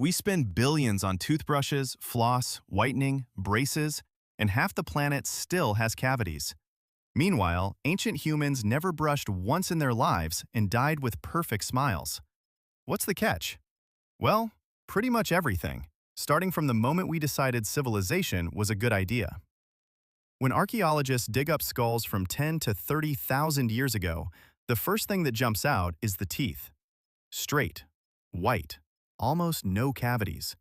We spend billions on toothbrushes, floss, whitening, braces, and half the planet still has cavities. Meanwhile, ancient humans never brushed once in their lives and died with perfect smiles. What's the catch? Well, pretty much everything, starting from the moment we decided civilization was a good idea. When archaeologists dig up skulls from 10 to 30,000 years ago, the first thing that jumps out is the teeth. Straight, white, almost no cavities.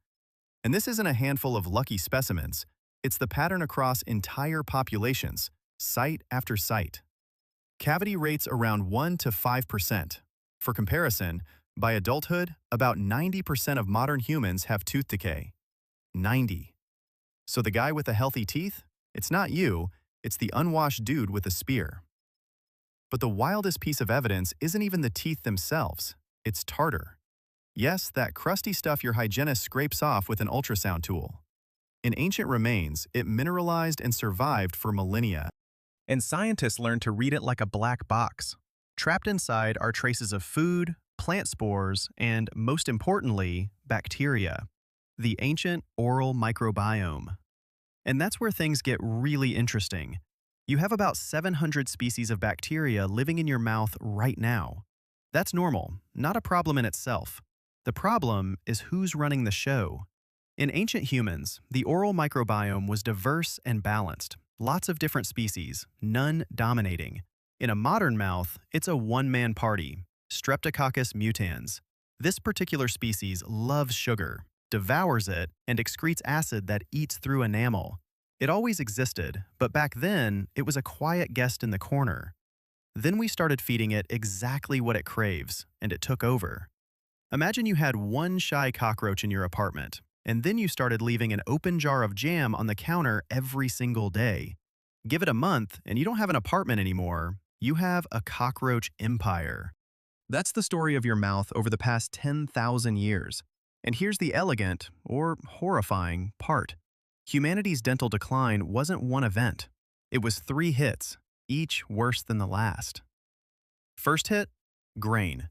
And this isn't a handful of lucky specimens, it's the pattern across entire populations, site after site. Cavity rates around 1 to 5%. For comparison, by adulthood, about 90% of modern humans have tooth decay. 90. So the guy with the healthy teeth? It's not you, it's the unwashed dude with a spear. But the wildest piece of evidence isn't even the teeth themselves, it's tartar. Yes, that crusty stuff your hygienist scrapes off with an ultrasound tool. In ancient remains, it mineralized and survived for millennia. And scientists learned to read it like a black box. Trapped inside are traces of food, plant spores, and, most importantly, bacteria. The ancient oral microbiome. And that's where things get really interesting. You have about 700 species of bacteria living in your mouth right now. That's normal, not a problem in itself. The problem is who's running the show. In ancient humans, the oral microbiome was diverse and balanced. Lots of different species, none dominating. In a modern mouth, it's a one-man party, Streptococcus mutans. This particular species loves sugar, devours it, and excretes acid that eats through enamel. It always existed, but back then, it was a quiet guest in the corner. Then we started feeding it exactly what it craves, and it took over. Imagine you had one shy cockroach in your apartment, and then you started leaving an open jar of jam on the counter every single day. Give it a month, and you don't have an apartment anymore. You have a cockroach empire. That's the story of your mouth over the past 10,000 years. And here's the elegant, or horrifying, part. Humanity's dental decline wasn't one event. It was 3 hits, each worse than the last. First hit? Grain.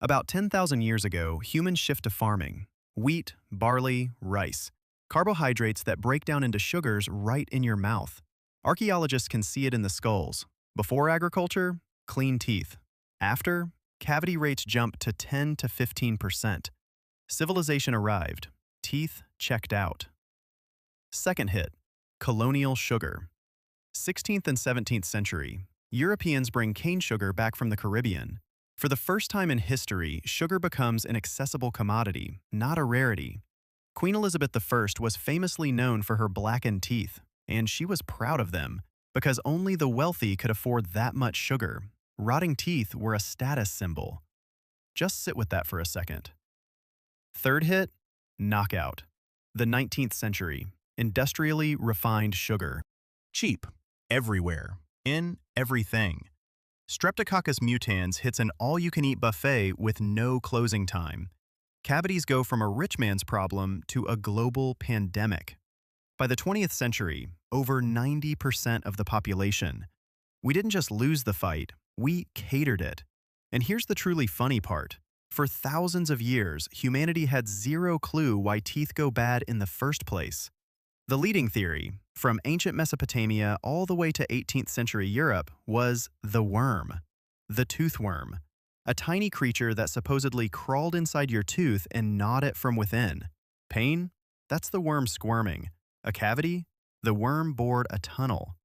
About 10,000 years ago, humans shift to farming. Wheat, barley, rice. Carbohydrates that break down into sugars right in your mouth. Archaeologists can see it in the skulls. Before agriculture, clean teeth. After, cavity rates jump to 10 to 15%. Civilization arrived. Teeth checked out. Second hit, colonial sugar. 16th and 17th century, Europeans bring cane sugar back from the Caribbean. For the first time in history, sugar becomes an accessible commodity, not a rarity. Queen Elizabeth I was famously known for her blackened teeth, and she was proud of them, because only the wealthy could afford that much sugar. Rotting teeth were a status symbol. Just sit with that for a second. Third hit, knockout. The 19th century, industrially refined sugar. Cheap, everywhere, in everything. Streptococcus mutans hits an all-you-can-eat buffet with no closing time. Cavities go from a rich man's problem to a global pandemic. By the 20th century, over 90% of the population. We didn't just lose the fight, we catered it. And here's the truly funny part. For thousands of years, humanity had zero clue why teeth go bad in the first place. The leading theory, from ancient Mesopotamia all the way to 18th century Europe, was the worm. The tooth worm. A tiny creature that supposedly crawled inside your tooth and gnawed it from within. Pain? That's the worm squirming. A cavity? The worm bored a tunnel.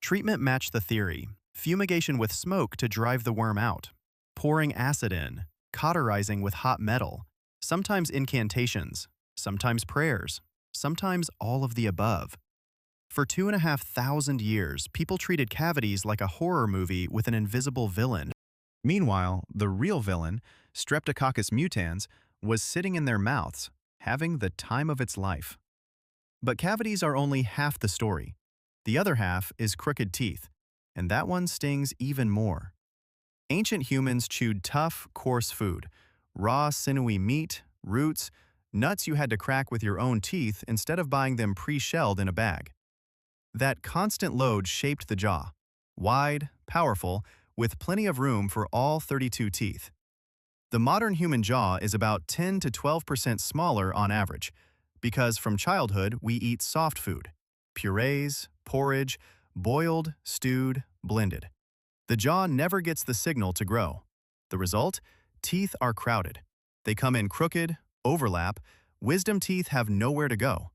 Treatment matched the theory. Fumigation with smoke to drive the worm out. Pouring acid in. Cauterizing with hot metal. Sometimes incantations. Sometimes prayers. Sometimes all of the above. For 2,500 years, people treated cavities like a horror movie with an invisible villain. Meanwhile, the real villain, Streptococcus mutans, was sitting in their mouths, having the time of its life. But cavities are only half the story. The other half is crooked teeth, and that one stings even more. Ancient humans chewed tough, coarse food, raw, sinewy meat, roots, nuts you had to crack with your own teeth instead of buying them pre-shelled in a bag. That constant load shaped the jaw, wide, powerful, with plenty of room for all 32 teeth. The modern human jaw is about 10 to 12% smaller on average, because from childhood we eat soft food, purees, porridge, boiled, stewed, blended. The jaw never gets the signal to grow. The result? Teeth are crowded. They come in crooked, overlap, wisdom teeth have nowhere to go.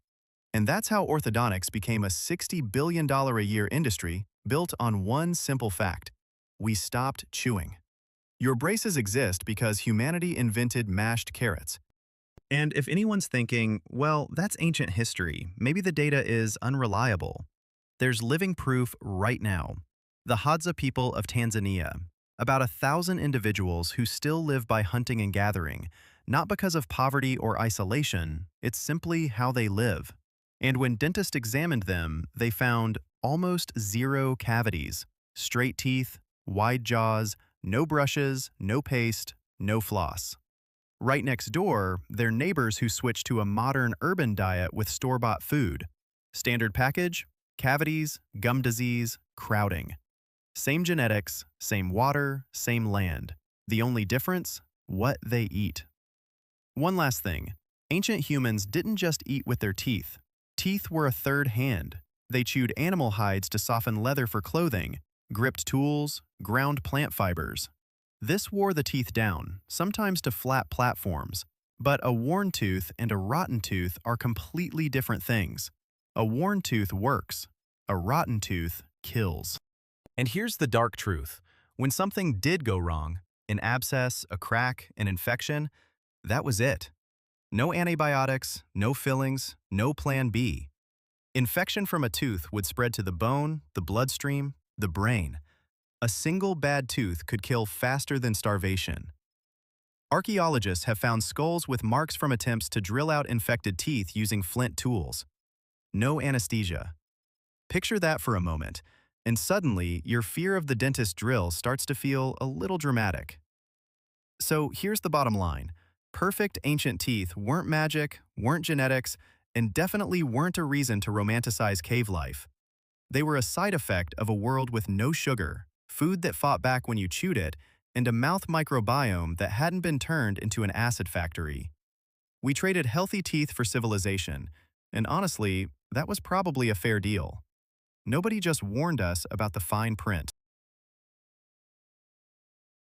And that's how orthodontics became a $60 billion a year industry built on one simple fact. We stopped chewing. Your braces exist because humanity invented mashed carrots. And if anyone's thinking, well, that's ancient history, maybe the data is unreliable, there's living proof right now. The Hadza people of Tanzania, about 1,000 individuals who still live by hunting and gathering, not because of poverty or isolation, it's simply how they live. And when dentists examined them, they found almost zero cavities, straight teeth, wide jaws, no brushes, no paste, no floss. Right next door, they're neighbors who switched to a modern urban diet with store-bought food. Standard package, cavities, gum disease, crowding. Same genetics, same water, same land. The only difference? What they eat. One last thing. Ancient humans didn't just eat with their teeth. Teeth were a third hand. They chewed animal hides to soften leather for clothing, gripped tools, ground plant fibers. This wore the teeth down, sometimes to flat platforms. But a worn tooth and a rotten tooth are completely different things. A worn tooth works. A rotten tooth kills. And here's the dark truth. When something did go wrong, an abscess, a crack, an infection, that was it. No antibiotics, no fillings, no plan B. Infection from a tooth would spread to the bone, the bloodstream, the brain. A single bad tooth could kill faster than starvation. Archaeologists have found skulls with marks from attempts to drill out infected teeth using flint tools. No anesthesia. Picture that for a moment, and suddenly your fear of the dentist drill starts to feel a little dramatic. So here's the bottom line. Perfect ancient teeth weren't magic, weren't genetics, and definitely weren't a reason to romanticize cave life. They were a side effect of a world with no sugar, food that fought back when you chewed it, and a mouth microbiome that hadn't been turned into an acid factory. We traded healthy teeth for civilization, and honestly, that was probably a fair deal. Nobody just warned us about the fine print.